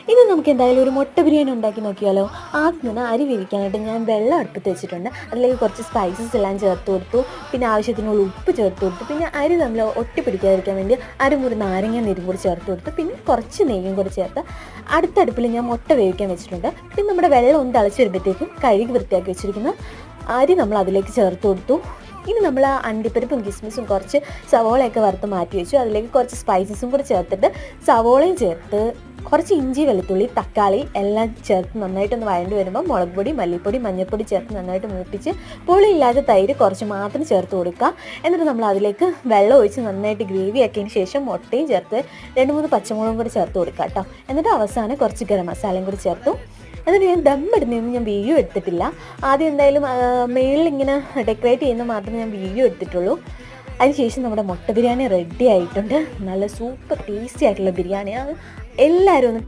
ഇനി നമുക്ക് എന്തായാലും ഒരു മുട്ട ബിരിയാണി ഉണ്ടാക്കി നോക്കിയാലോ. ആദ്യം തന്നെ അരി വേവിക്കാനായിട്ട് ഞാൻ വെള്ളം അടുപ്പത്ത് വെച്ചിട്ടുണ്ട്. അതിലേക്ക് കുറച്ച് സ്പൈസസ് എല്ലാം ചേർത്ത് കൊടുത്തു. പിന്നെ ആവശ്യത്തിനുള്ള ഉപ്പ് ചേർത്ത് കൊടുത്തു. പിന്നെ അരി നമ്മൾ ഒട്ടി പിടിക്കാതിരിക്കാൻ വേണ്ടി അരമുറി നാരങ്ങ നീരും കൂടി ചേർത്ത് കൊടുത്തു. പിന്നെ കുറച്ച് നെയ്യും കൂടി ചേർത്ത് അടുത്ത അടുപ്പിൽ ഞാൻ മുട്ട വേവിക്കാൻ വെച്ചിട്ടുണ്ട്. പിന്നെ നമ്മുടെ വെള്ളം ഒന്ന് തിളച്ച് വരുമ്പോഴത്തേക്കും കഴുകി വൃത്തിയാക്കി വെച്ചിരിക്കുന്ന അരി നമ്മൾ അതിലേക്ക് ചേർത്ത് കൊടുത്തു. ഇനി നമ്മൾ അണ്ടിപ്പരിപ്പും കിസ്മിസും കുറച്ച് സവോളയൊക്കെ വറുത്ത് മാറ്റി വെച്ചു. അതിലേക്ക് കുറച്ച് സ്പൈസസും കൂടി ചേർത്തിട്ട് സവോളയും ചേർത്ത് കുറച്ച് ഇഞ്ചി, വെളുത്തുള്ളി, തക്കാളി എല്ലാം ചേർത്ത് നന്നായിട്ടൊന്ന് വഴണ്ടി വരുമ്പോൾ മുളക് പൊടി, മല്ലിപ്പൊടി, മഞ്ഞൾപ്പൊടി ചേർത്ത് നന്നായിട്ട് മൂപ്പിച്ച് പുളിയില്ലാതെ തൈര് കുറച്ച് മാത്രം ചേർത്ത് കൊടുക്കുക. എന്നിട്ട് നമ്മൾ അതിലേക്ക് വെള്ളം ഒഴിച്ച് നന്നായിട്ട് ഗ്രേവി ആക്കിയതിന് ശേഷം മുട്ടയും ചേർത്ത് 2-3 പച്ചമുളകും കൂടി ചേർത്ത് കൊടുക്കുക കേട്ടോ. എന്നിട്ട് അവസാനം കുറച്ച് ഗരം മസാലയും കൂടി ചേർത്തു. എന്നിട്ട് ഞാൻ ദമ്മിടുന്നതൊന്നും ഞാൻ വീഡിയോ എടുത്തിട്ടില്ല. ആദ്യം എന്തായാലും മേളിലിങ്ങനെ ഡെക്കറേറ്റ് ചെയ്യുന്ന മാത്രമേ ഞാൻ വീഡിയോ എടുത്തിട്ടുള്ളൂ. അതിനുശേഷം നമ്മുടെ മുട്ട ബിരിയാണി റെഡി ആയിട്ടുണ്ട്. നല്ല സൂപ്പർ ടേസ്റ്റി ആയിട്ടുള്ള ബിരിയാണിയാണ്. എല്ലാവരും ഒന്ന്